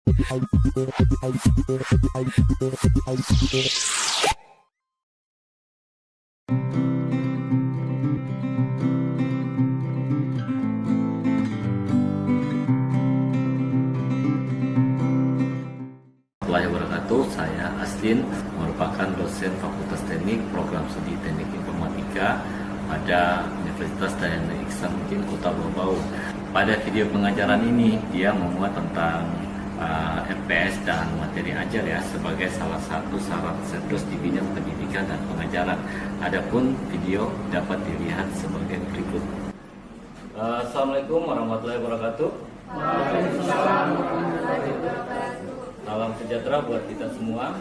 Wabarakatuh. Saya Aslin, merupakan dosen Fakultas Teknik Program Studi Teknik Informatika pada Universitas Dayana Iksan Kota Bau. Pada video pengajaran ini dia memuat tentang FPS dan materi ajar ya sebagai salah satu syarat serdos di bidang pendidikan dan pengajaran. Adapun video dapat dilihat sebagai berikut. Assalamualaikum warahmatullahi wabarakatuh. Waalaikumsalam warahmatullahi wabarakatuh. Salam sejahtera buat kita semua.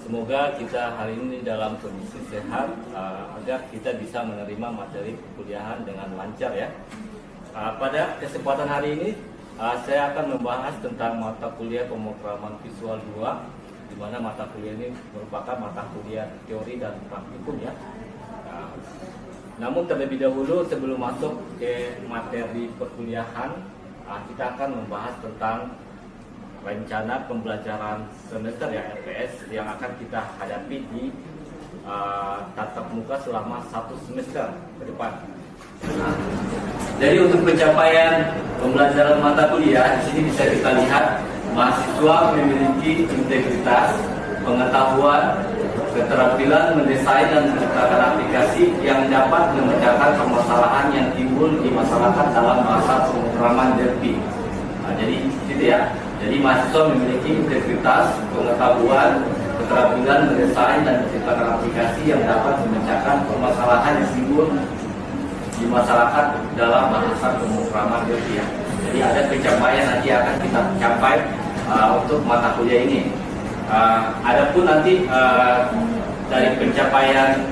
Semoga kita hari ini dalam kondisi sehat agar kita bisa menerima materi perkuliahan dengan lancar ya. Pada kesempatan hari ini saya akan membahas tentang mata kuliah pemrograman visual 2, di mana mata kuliah ini merupakan mata kuliah teori dan praktikum ya. Namun terlebih dahulu sebelum masuk ke materi perkuliahan, kita akan membahas tentang rencana pembelajaran semester ya LPS yang akan kita hadapi di tatap muka selama 1 semester ke depan. Jadi untuk pencapaian pembelajaran mata kuliah di sini bisa kita lihat mahasiswa memiliki integritas, pengetahuan, keterampilan mendesain dan menciptakan aplikasi yang dapat memecahkan permasalahan yang timbul di masyarakat dalam bahasa pemrograman Delphi. Jadi gitu ya. Jadi mahasiswa memiliki integritas, pengetahuan, keterampilan mendesain dan menciptakan aplikasi yang dapat memecahkan permasalahan yang timbul di masyarakat dalam bahasa pemrograman Delphi. Jadi ada pencapaian nanti akan kita capai untuk mata kuliah ini. Adapun nanti dari pencapaian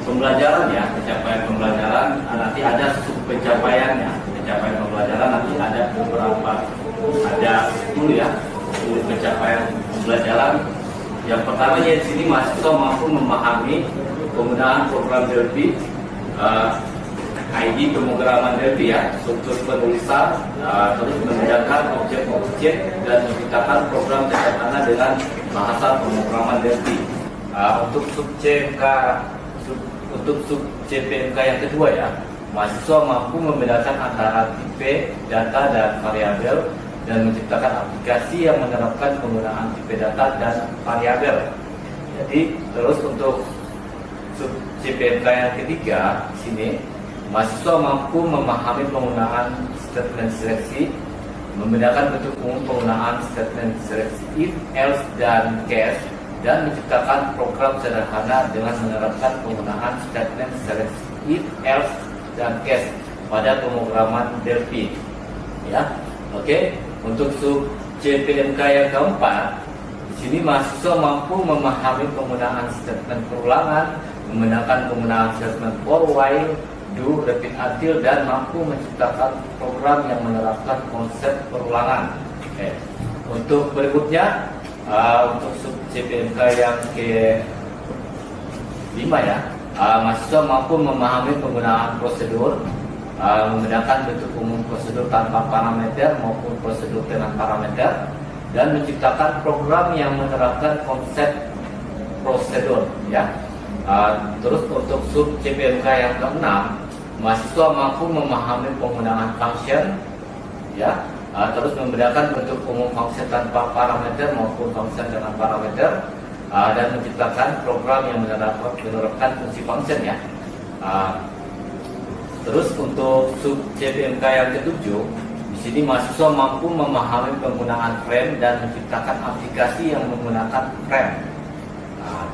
pembelajaran ya, pencapaian pembelajaran nanti ada sub pencapaiannya. Pencapaian pembelajaran nanti ada beberapa, ada 10 ya, 10 pencapaian pembelajaran. Yang pertama ya di sini mahasiswa mampu memahami penggunaan program Delphi, ID pemrograman Delphi ya, struktur penulisan, terus mengerjakan objek-objek dan menciptakan program sederhana dengan bahasa pemrograman Delphi. Untuk sub CPMK yang kedua ya, mahasiswa mampu membedakan antara tipe, data dan variabel dan menciptakan aplikasi yang menerapkan penggunaan tipe data dan variabel. Jadi terus untuk sub CPMK yang ketiga di sini, mahasiswa mampu memahami penggunaan statement seleksi, membedakan bentuk umum penggunaan statement seleksi if, else, dan case, dan menciptakan program sederhana dengan menerapkan penggunaan statement seleksi if, else, dan case pada pemrograman Delphi. Ya, oke. Untuk sub CPMK yang keempat, di sini mahasiswa mampu memahami penggunaan statement perulangan, membedakan penggunaan statement for, while, do, repeat until, dan mampu menciptakan program yang menerapkan konsep perulangan. Untuk berikutnya, untuk sub CPMK yang ke-5 ya, mahasiswa mampu memahami penggunaan prosedur, membedakan bentuk umum prosedur tanpa parameter maupun prosedur dengan parameter, dan menciptakan program yang menerapkan konsep prosedur ya. Terus untuk sub CPMK yang ke-6, mahasiswa mampu memahami penggunaan function ya, terus membedakan bentuk umum function tanpa parameter maupun function dengan parameter, dan menciptakan program yang menerapkan fungsi function ya. Terus untuk sub CPMK yang ke-7, di sini mahasiswa mampu memahami penggunaan frame dan menciptakan aplikasi yang menggunakan frame.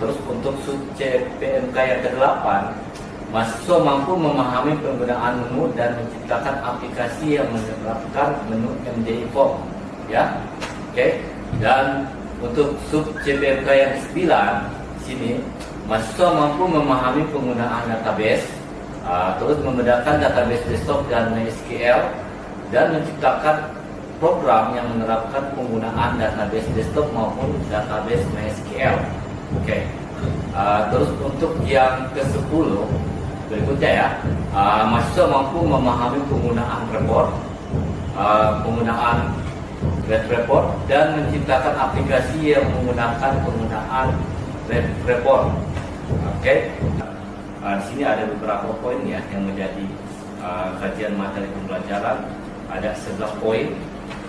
Terus untuk sub CPMK yang ke-8, mahasiswa mampu memahami penggunaan menu dan menciptakan aplikasi yang menerapkan menu MDI form ya. Oke. Dan untuk sub CPMK yang ke-9 di sini mahasiswa mampu memahami penggunaan database, terus membedakan database desktop dan MySQL, dan menciptakan program yang menerapkan penggunaan database desktop maupun database MySQL. Oke. Terus untuk yang ke-10 berikutnya ya, mahasiswa mampu memahami penggunaan report, penggunaan Red Report, dan menciptakan aplikasi yang menggunakan penggunaan Red Report. Oke. Di sini ada beberapa poin ya yang menjadi kajian materi pembelajaran. Ada 11 poin.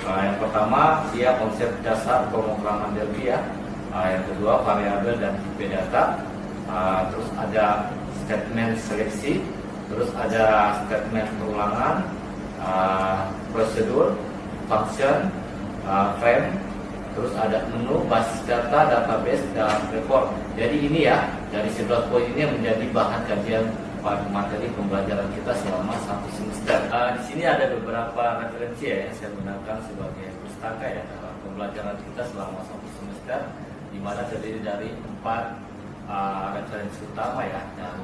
Yang pertama, dia konsep dasar pemrograman Delphi ya. Yang kedua, variabel dan tipe data. Terus ada statement seleksi. Terus ada statement perulangan, prosedur, function, frame. Terus ada menu, basis data, database, dan report. Jadi ini ya, dari 11 poin ini yang menjadi bahan kajian materi pembelajaran kita selama 1 semester. Di sini ada beberapa referensi ya yang saya gunakan sebagai pustaka ya dalam pembelajaran kita selama 1 semester, di mana terdiri dari 4 referensi utama ya dan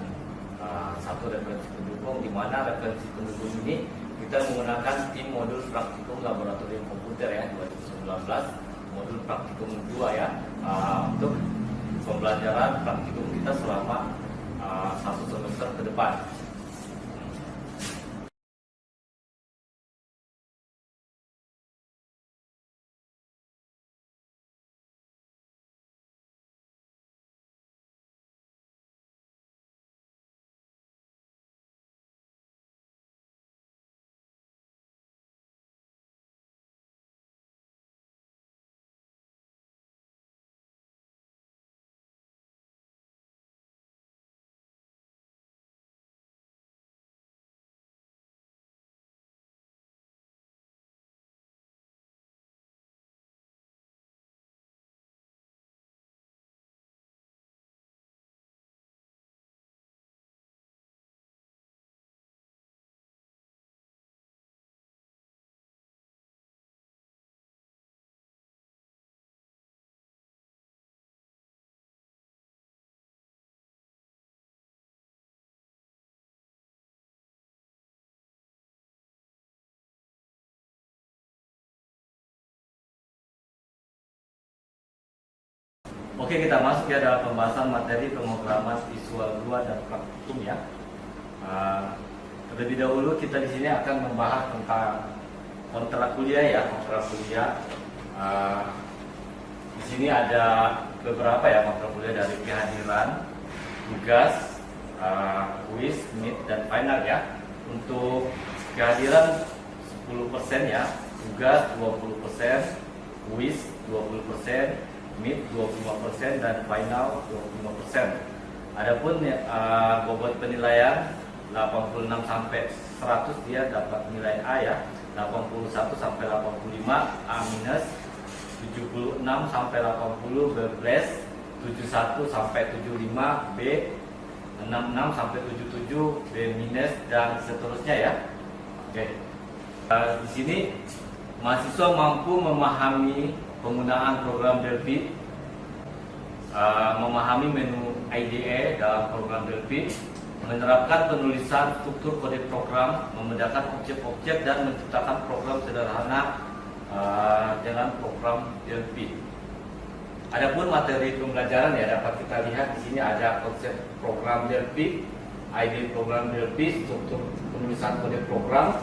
1 referensi pendukung, di mana referensi pendukung ini kita menggunakan tim modul praktikum laboratorium komputer ya 2019, modul praktikum 2 ya untuk pembelajaran praktikum kita selama 1 semester ke depan. Oke, kita masuk ya dalam pembahasan materi pemrograman visual 2 dan praktikum ya. Terlebih dahulu kita di sini akan membahas tentang kontrak kuliah ya, kontrak kuliah. Di sini ada beberapa ya kontrak kuliah dari kehadiran, tugas, kuis, meet, dan final ya. Untuk kehadiran 10% ya, tugas 20%, kuis 20%, meet 25%, dan final 25%. Adapun bobot penilaian 86 sampai 100 dia dapat nilai A ya, 81 sampai 85 A minus, 76 sampai 80 B plus, 71 sampai 75 B, 66 sampai 77 B minus, dan seterusnya ya. Oke. Di sini mahasiswa mampu memahami penggunaan program Delphi, memahami menu IDE dalam program Delphi, menerapkan penulisan struktur kode program, membedakan objek-objek, dan menciptakan program sederhana dengan program Delphi. Adapun materi pembelajaran ya dapat kita lihat di sini ada konsep program Delphi, IDE program Delphi, struktur penulisan kode program,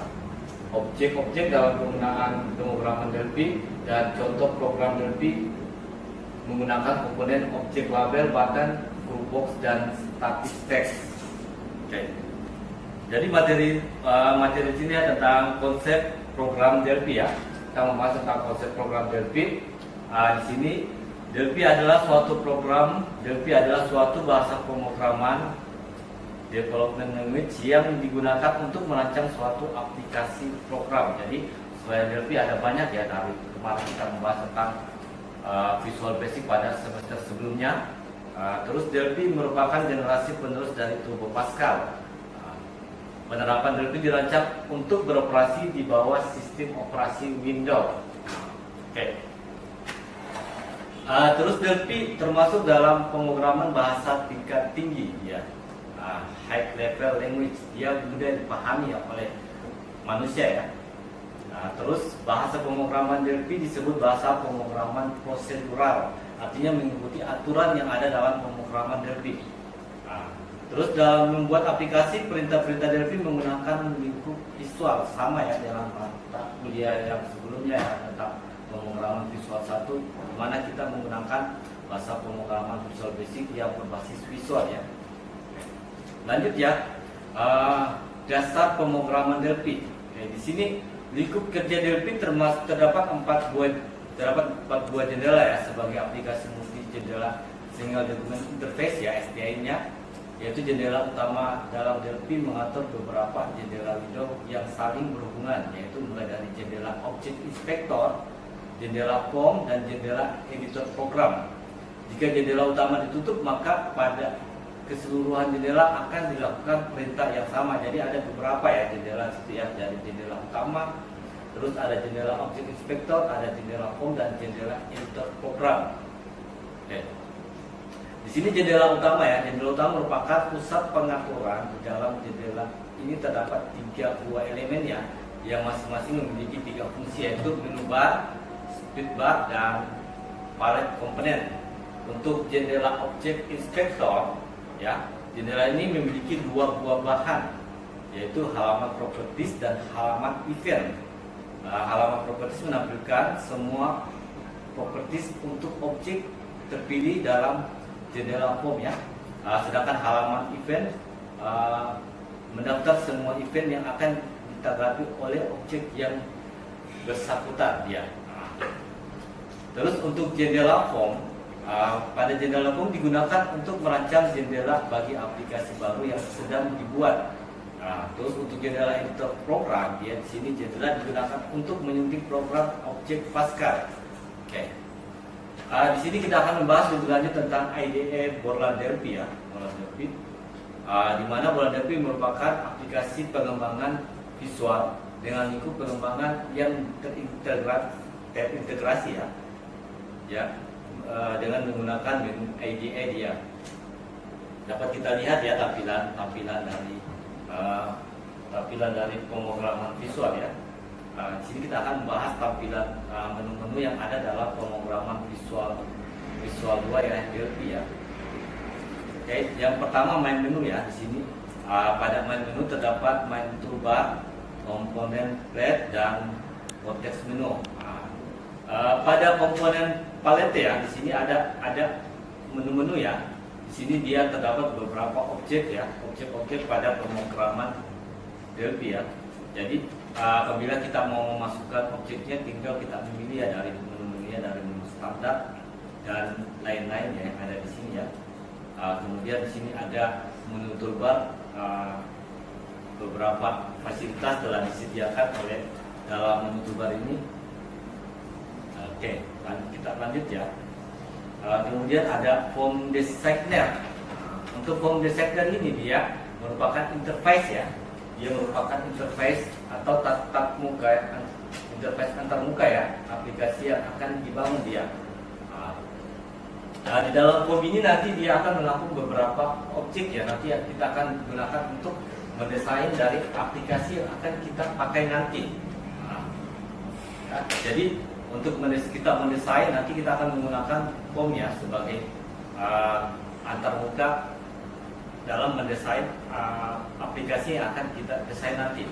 objek-objek dalam penggunaan pemrograman Delphi, dan contoh program Delphi menggunakan komponen objek label, button, toolbox, dan static text. Oke. Jadi materi di sini tentang konsep program Delphi ya. Kita membahas tentang konsep program Delphi. Di sini Delphi adalah suatu bahasa pemrograman development language yang digunakan untuk merancang suatu aplikasi program. Jadi selain Delphi ada banyak ya, dari kemarin kita membahas tentang Visual Basic pada semester sebelumnya. Terus Delphi merupakan generasi penerus dari Turbo Pascal. Penerapan Delphi dirancang untuk beroperasi di bawah sistem operasi Windows. Oke. Terus Delphi termasuk dalam pemrograman bahasa tingkat tinggi ya. High level language, dia mudah dipahami oleh manusia ya. Terus bahasa pemrograman Delphi disebut bahasa pemrograman prosedural, artinya mengikuti aturan yang ada dalam pemrograman Delphi. Terus dalam membuat aplikasi, perintah-perintah Delphi menggunakan lingkup visual, sama ya dalam mata kuliah yang sebelumnya ya tentang satu di mana kita menggunakan bahasa pemrograman Visual Basic yang berbasis visual ya. Lanjut ya, dasar pemrograman Delphi. Di sini lingkup kerja Delphi terdapat empat buah jendela ya sebagai aplikasi multi jendela single document interface ya SDI-nya, yaitu jendela utama dalam Delphi mengatur beberapa jendela window yang saling berhubungan, yaitu mulai dari jendela Object Inspector, jendela form, dan jendela editor program. Jika jendela utama ditutup, maka pada keseluruhan jendela akan dilakukan perintah yang sama. Jadi ada beberapa ya jendela ya, dari jendela utama, terus ada jendela Object Inspector, ada jendela form, dan jendela editor program. Oke. Di sini jendela utama ya, jendela utama merupakan pusat pengaturan. Di dalam jendela ini terdapat 3 buah elemen ya, yang masing-masing memiliki 3 fungsi, yaitu menu bar, speed bar, dan palette komponen. Untuk jendela Object Inspector ya, jendela ini memiliki 2 buah bahan, yaitu halaman properties dan halaman event. Halaman properties menampilkan semua properties untuk objek terpilih dalam jendela form ya, sedangkan halaman event mendaftar semua event yang akan ditanggapi oleh objek yang bersangkutan ya. Terus untuk jendela form, pada jendela form digunakan untuk merancang jendela bagi aplikasi baru yang sedang dibuat. Terus untuk jendela editor program, ya di sini jendela digunakan untuk menyunting program objek Pascal. Oke. Di sini kita akan membahas lebih lanjut tentang IDE Borland Delphi ya, Borland Delphi. Di mana Borland Delphi merupakan aplikasi pengembangan visual dengan lingkup pengembangan yang terintegrasi ya, dengan menggunakan menu IDE dia. Dapat kita lihat ya tampilan dari pemrograman visual ya. Di sini kita akan membahas tampilan menu-menu yang ada dalam pemrograman visual 2 ya, Delphi ya. Oke, yang pertama main menu ya. Di sini pada main menu terdapat main toolbar, komponen palette, dan konteks menu. Pada komponen palette ya, di sini ada menu-menu ya. Di sini dia terdapat beberapa objek ya, objek-objek pada pemrograman Delphi ya. Jadi apabila kita mau memasukkan objeknya, tinggal kita memilih ya dari menu-menunya, dari menu standar dan lain-lain ya yang ada di sini ya. Kemudian di sini ada menu toolbar, beberapa fasilitas telah disediakan oleh dalam menu toolbar ini. Oke, kita lanjut ya. Kemudian ada form designer. Untuk form designer ini dia merupakan interface ya. Dia merupakan interface atau tatap muka, interface antar muka ya, aplikasi yang akan dibangun dia. Di dalam form ini nanti dia akan menampung beberapa objek ya, nanti kita akan gunakan untuk mendesain dari aplikasi yang akan kita pakai nanti. Jadi untuk kita mendesain, nanti kita akan menggunakan form ya sebagai antar muka dalam mendesain aplikasi yang akan kita desain nanti.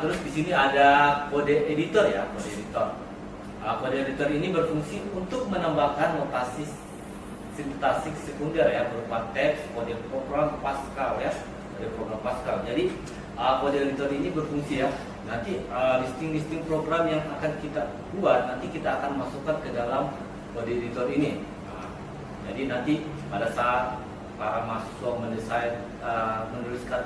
Terus di sini ada kode editor ya, kode editor. Kode editor ini berfungsi untuk menambahkan notasi sintaktik sekunder ya, berupa teks, kode program Pascal ya, kode program Pascal. Jadi kode editor ini berfungsi ya, nanti listing program yang akan kita buat, nanti kita akan masukkan ke dalam kode editor ini. Jadi nanti pada saat para mahasiswa mendesain, menuliskan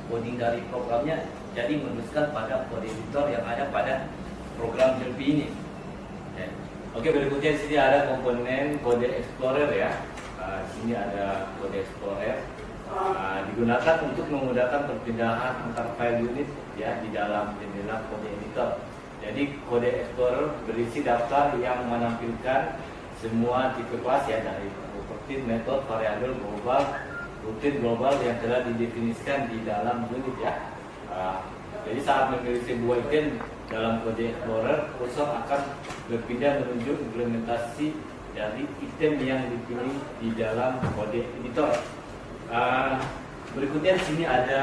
coding dari programnya, jadi menuliskan pada kode editor yang ada pada program Delphi ini. Oke, berikutnya di sini ada komponen kode explorer ya. Di sini ada kode explorer, digunakan untuk memudahkan perpindahan antar file unit ya di dalam jendela kode editor. Jadi kode explorer berisi daftar yang menampilkan semua tipe kelas ya, dari properti, metode, variabel, global, rutin, global yang telah didefinisikan di dalam unit ya. Jadi saat memilih sebuah item dalam kode explorer, kursor akan berpindah menuju implementasi dari item yang dipilih di dalam kode editor. Berikutnya di sini ada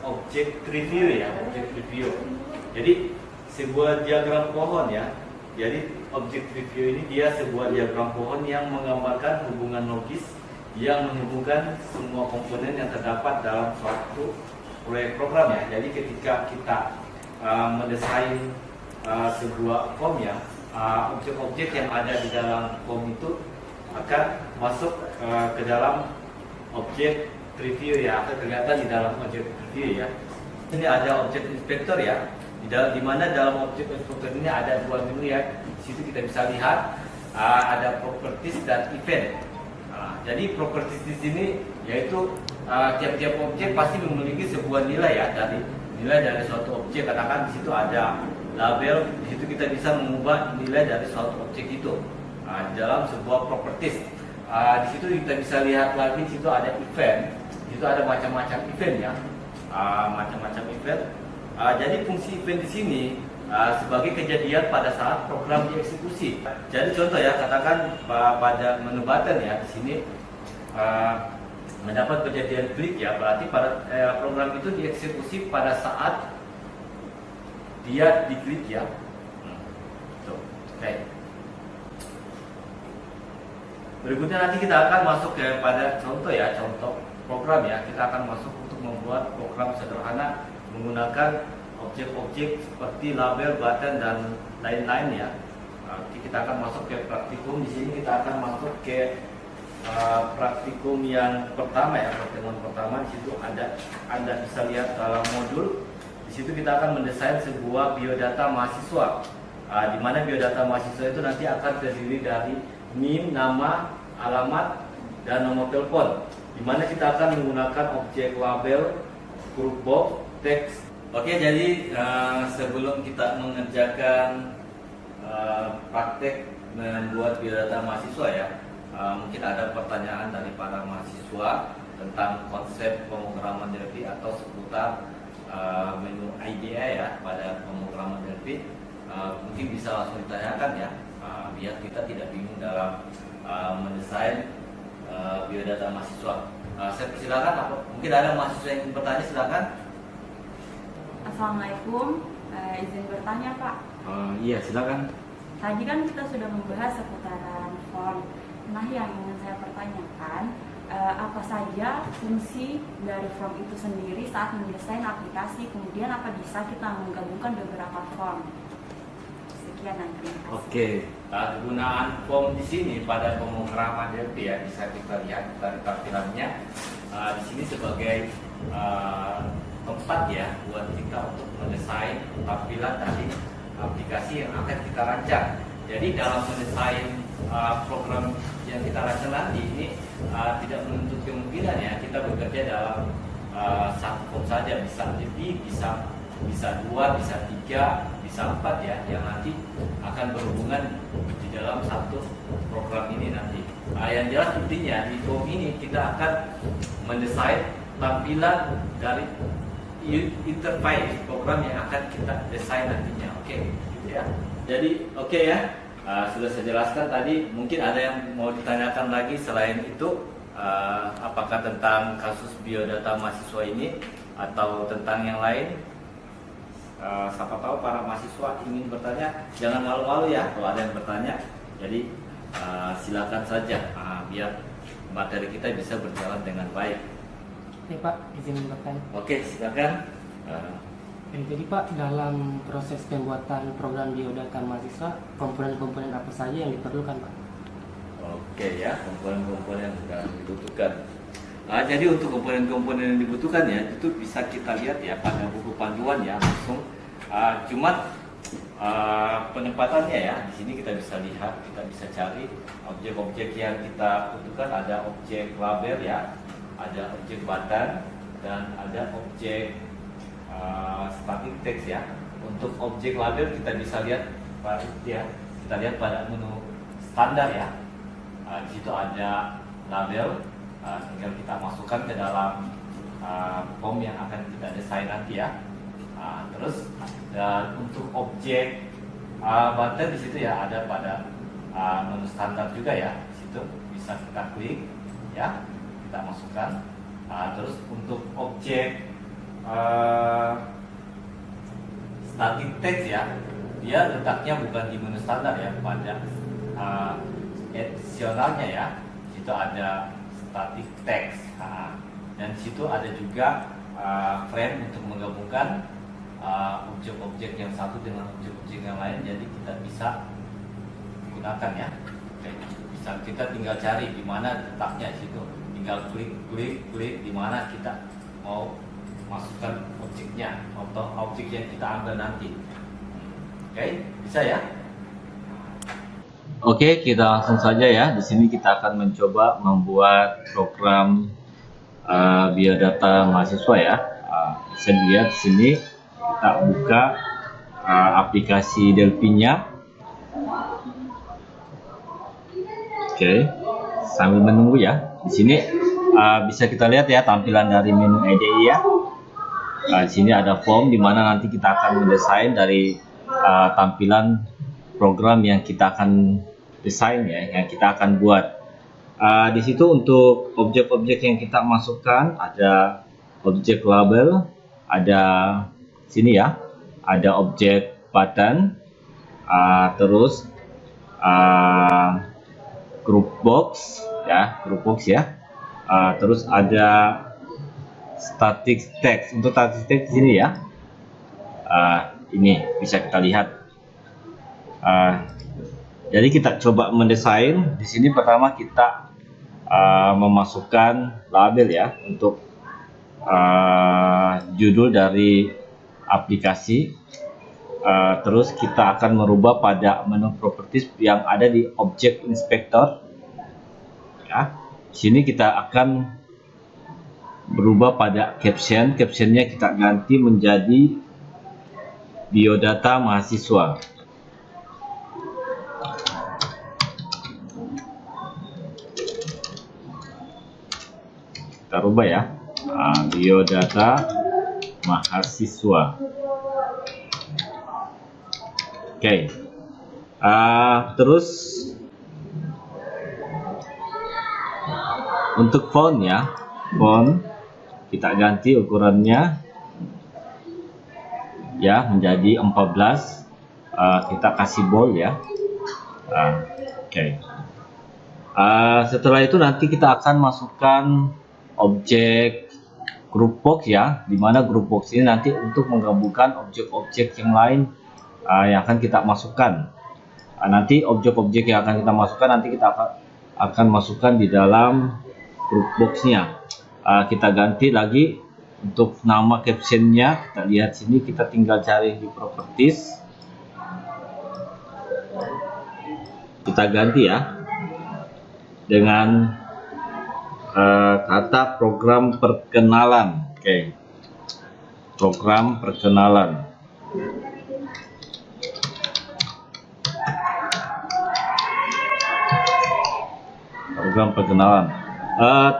object review ya, object review. Jadi sebuah diagram pohon ya. Jadi objek review ini dia sebuah diagram pohon yang menggambarkan hubungan logis yang menghubungkan semua komponen yang terdapat dalam suatu proyek program ya. Jadi ketika kita mendesain sebuah form ya, objek-objek yang ada di dalam form itu akan masuk ke dalam objek preview ya, atau kelihatan di dalam objek preview ya. Ini ada objek inspektor ya, di mana dalam objek inspektor ini ada dua menu ya. Di situ kita bisa lihat ada properties dan event. Jadi properties di sini yaitu tiap-tiap objek pasti memiliki sebuah nilai ya, nilai dari suatu objek. Katakan di situ ada label, di situ kita bisa mengubah nilai dari suatu objek itu di dalam sebuah properties. Di situ kita bisa lihat lagi, di situ ada event, di situ ada macam-macam event ya, macam-macam event. Jadi fungsi event di sini sebagai kejadian pada saat program dieksekusi. Jadi contoh ya, katakan pada menu button ya, di sini mendapat kejadian klik ya, berarti pada program itu dieksekusi pada saat dia diklik ya. Oke. Berikutnya nanti kita akan masuk kepada contoh ya, contoh program ya. Kita akan masuk untuk membuat program sederhana menggunakan objek-objek seperti label, button dan lain-lain ya. Nanti kita akan masuk ke praktikum. Di sini kita akan masuk ke praktikum yang pertama ya, pertemuan pertama. Di situ Anda bisa lihat dalam modul. Di situ kita akan mendesain sebuah biodata mahasiswa. Di mana biodata mahasiswa itu nanti akan terdiri dari NIM, nama, alamat, dan nomor telepon. Di mana kita akan menggunakan objek label, huruf box, teks. Oke, jadi sebelum kita mengerjakan praktek membuat biodata mahasiswa ya, mungkin ada pertanyaan dari para mahasiswa tentang konsep pemrograman DLP atau seputar menu IDE ya pada pemrograman DLP. Mungkin bisa langsung ditanyakan ya, biar kita tidak bingung dalam mendesain biodata mahasiswa. Saya persilakan, mungkin ada mahasiswa yang ingin bertanya, silakan. Assalamualaikum, izin bertanya Pak. Iya, silakan. Tadi kan kita sudah membahas seputaran form. Nah, yang ingin saya pertanyakan, apa saja fungsi dari form itu sendiri saat mendesain aplikasi, kemudian apa bisa kita menggabungkan beberapa form? Sekian dan terima kasih. Oke, kegunaan form di sini pada pemrograman DLP ya, bisa kita lihat dari tampilannya. Di sini sebagai tempat ya buat kita untuk mendesain tampilan dari aplikasi yang akan kita rancang. Jadi dalam mendesain program yang kita rancang nanti ini tidak menuntut kemungkinan ya kita bekerja dalam satu form saja, bisa lebih, bisa dua, bisa tiga, bisa empat ya, yang nanti akan berhubungan di dalam satu program ini nanti. Yang jelas intinya di form ini kita akan mendesain tampilan dari interface program yang akan kita desain nantinya. Oke, gitu ya. Jadi oke ya. Sudah saya jelaskan tadi, mungkin ada yang mau ditanyakan lagi selain itu, apakah tentang kasus biodata mahasiswa ini atau tentang yang lain. Siapa tahu para mahasiswa ingin bertanya, jangan malu-malu ya kalau ada yang bertanya. Jadi silakan saja, biar materi kita bisa berjalan dengan baik. Oke Pak, izin bertanya. Oke, silakan. Jadi Pak, dalam proses pembuatan program biodata mahasiswa, komponen-komponen apa saja yang diperlukan Pak? Oke ya, komponen-komponen yang dibutuhkan. Jadi untuk komponen-komponen yang dibutuhkan ya, itu bisa kita lihat ya pada buku panduan ya langsung. Cuma penempatannya ya, di sini kita bisa lihat, kita bisa cari objek-objek yang kita butuhkan. Ada objek label ya, ada objek button, dan ada objek static text ya. Untuk objek label kita bisa lihat kita lihat pada menu standar ya. Di situ ada label, tinggal kita masukkan ke dalam form yang akan kita desain nanti ya. Terus dan untuk objek button di situ ya ada pada menu standar juga ya. Di situ bisa kita klik ya, kita masukkan. Terus untuk objek static text ya, dia letaknya bukan di menu standar ya, pada additionalnya ya. Situ ada static text. Dan situ ada juga frame untuk menggabungkan objek-objek yang satu dengan objek-objek yang lain, jadi kita bisa gunakan ya. Oke, bisa kita tinggal cari di mana letaknya situ, tinggal klik di mana kita mau masukkan objeknya atau objek yang kita ambil nanti. Oke, bisa ya. Oke, kita langsung saja ya. Di sini kita akan mencoba membuat program biodata mahasiswa ya. Bisa dilihat di sini, kita buka aplikasi Delphi-nya. Oke, sambil menunggu ya. Di sini bisa kita lihat ya tampilan dari menu IDE ya. Di sini ada form di mana nanti kita akan mendesain dari tampilan program yang kita akan desain ya, yang kita akan buat. Di situ untuk objek-objek yang kita masukkan ada objek label, ada sini ya, ada objek button, terus group box ya, terus ada static text. Untuk static text di sini ya, ini bisa kita lihat. Jadi kita coba mendesain. Di sini pertama kita memasukkan label ya untuk judul dari aplikasi. Terus kita akan merubah pada menu properties yang ada di object inspector. Ya, di sini kita akan berubah pada caption. Captionnya kita ganti menjadi biodata mahasiswa. Kita rubah ya, biodata mahasiswa. Oke, terus untuk font ya, font kita ganti ukurannya ya menjadi 14. Kita kasih bold ya. Oke. Setelah itu nanti kita akan masukkan objek group box ya, dimana group box ini nanti untuk menggabungkan objek-objek yang lain yang akan kita masukkan. Nanti objek-objek yang akan kita masukkan nanti kita akan masukkan di dalam group box-nya. Kita ganti lagi untuk nama captionnya. Kita lihat sini, kita tinggal cari di properties, kita ganti ya dengan kata program perkenalan. Oke, program perkenalan. Program perkenalan.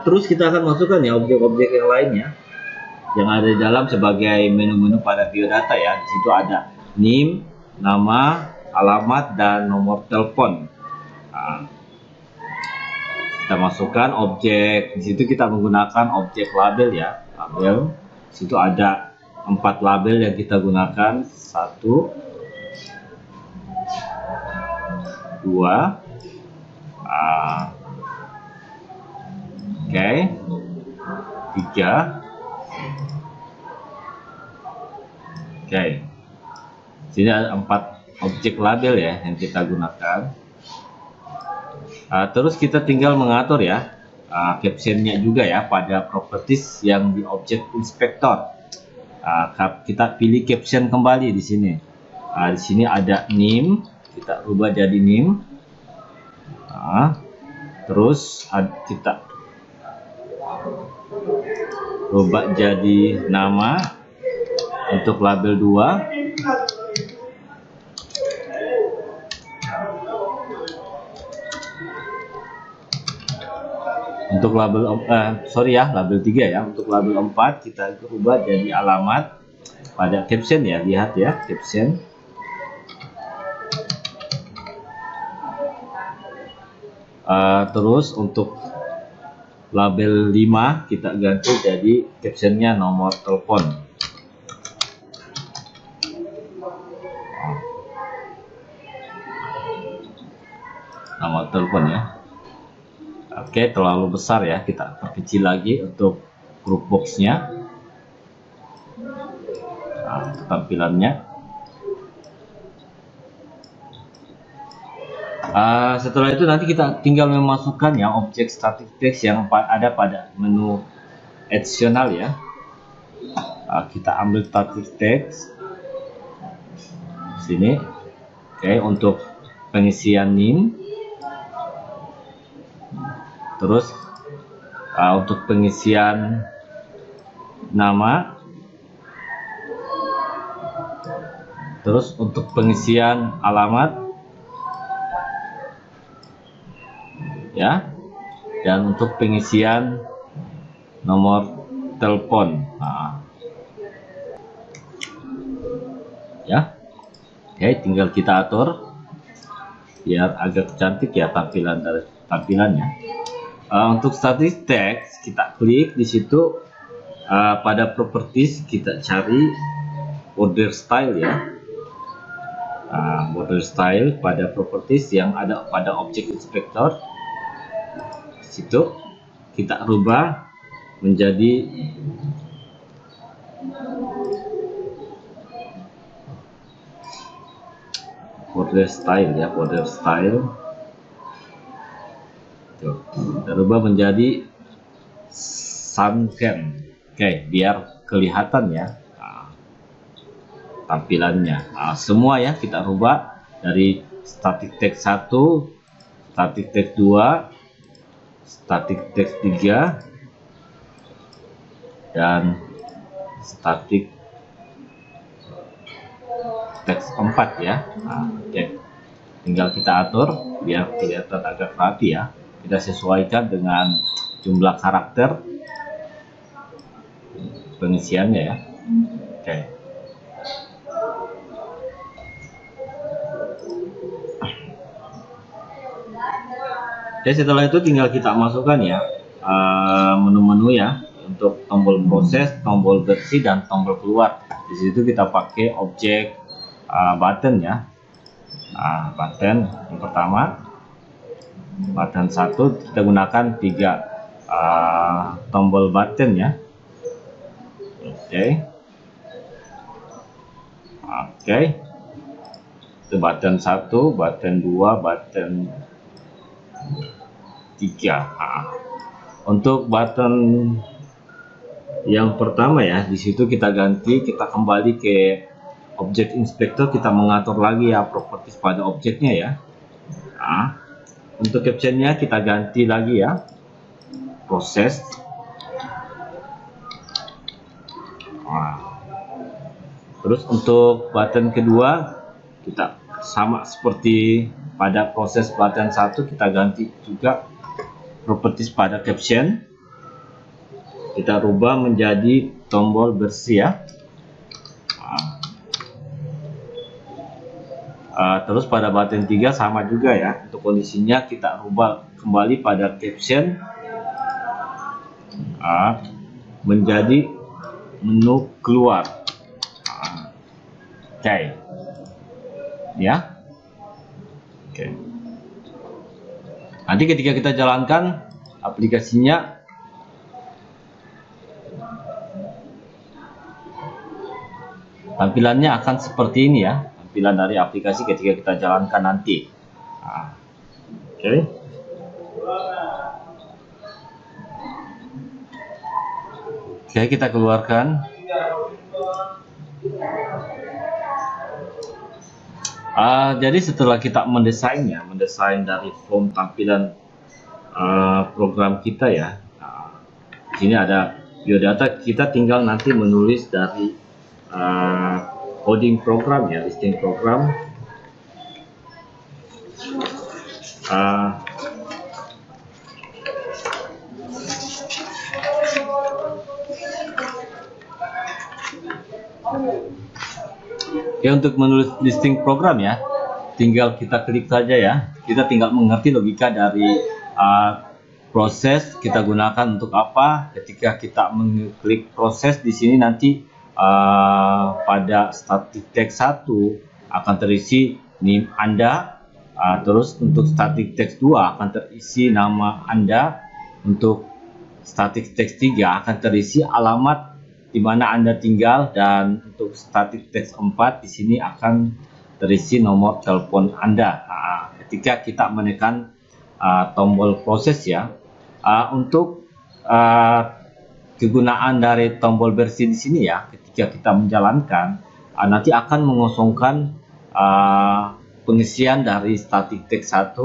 Terus kita akan masukkan ya objek-objek yang lainnya yang ada di dalam sebagai menu-menu pada biodata ya. Di situ ada name, nama, alamat, dan nomor telepon. Kita masukkan objek. Di situ kita menggunakan objek label ya, label. Di situ ada 4 label yang kita gunakan. 1, 2, oke, 3. Oke, sini ada 4 objek label ya yang kita gunakan. Terus kita tinggal mengatur ya captionnya juga ya pada properties yang di object inspector. Kita pilih caption kembali di sini. Di sini ada name, kita rubah jadi name. Terus kita rubah jadi nama untuk label 2. Untuk label label 3 ya. Untuk label 4 kita rubah jadi alamat pada caption ya. Lihat ya caption. Terus untuk label 5 kita ganti jadi captionnya nomor telepon. nomor telepon ya. Oke, terlalu besar ya, kita perkecil lagi untuk group box-nya. Nah, untuk tampilannya. Setelah itu nanti kita tinggal memasukkan ya objek static text yang ada pada menu additional ya. Kita ambil static text sini. Oke, untuk pengisian name, terus untuk pengisian nama, terus untuk pengisian alamat ya, dan untuk pengisian nomor telepon. Ya, oke, tinggal kita atur biar agak cantik ya tampilannya. Untuk static text kita klik di situ, pada properties kita cari border style ya. Border style pada properties yang ada pada object inspector. Di situ kita rubah menjadi border style ya, border style. Tuh, kita rubah menjadi sunken. Oke, biar kelihatan ya tampilannya. Semua ya kita rubah dari static text 1, static text 2, static text 3, dan static text 4 ya. Oke. Tinggal kita atur biar kelihatan agak rapi ya. Kita sesuaikan dengan jumlah karakter pengisiannya ya. Oke. Oke, setelah itu tinggal kita masukkan ya menu-menu ya, untuk tombol proses, tombol bersih, dan tombol keluar. Di situ kita pakai objek button ya. Button yang pertama, button 1, kita gunakan 3 tombol button ya. Oke. Itu button 1, button 2, button 3. Untuk button yang pertama ya, di situ kita kembali ke objek inspector, kita mengatur lagi ya properties pada objeknya ya. Untuk captionnya kita ganti lagi ya, proses. Terus untuk button kedua kita sama seperti pada proses button 1, kita ganti juga properties pada caption. Kita rubah menjadi tombol bersih ya. Terus pada button 3 sama juga ya, untuk kondisinya kita rubah kembali pada caption menjadi menu keluar. Oke. Ya. Oke. Nanti ketika kita jalankan aplikasinya, tampilannya akan seperti ini ya, tampilan dari aplikasi ketika kita jalankan nanti. Oke. Oke, kita keluarkan. Jadi setelah kita mendesain dari form tampilan program kita ya, di sini ada biodata, kita tinggal nanti menulis dari coding program ya, listing program. Ya, untuk menulis listing program ya, tinggal kita klik saja ya. Kita tinggal mengerti logika dari proses kita gunakan untuk apa. Ketika kita mengklik proses di sini nanti pada static text 1 akan terisi name Anda, Terus untuk static text 2 akan terisi nama Anda. Untuk static text 3 akan terisi alamat di mana Anda tinggal, dan untuk static text 4 di sini akan terisi nomor telepon Anda. Ketika kita menekan tombol proses ya. Untuk kegunaan dari tombol bersih di sini ya, ketika kita menjalankan nanti akan mengosongkan pengisian dari static text 1,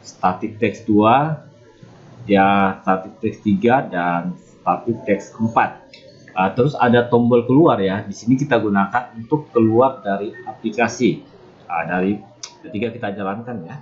static text 2, ya static text 3 dan static text 4. Terus ada tombol keluar ya. Di sini kita gunakan untuk keluar dari aplikasi dari ketika kita jalankan ya.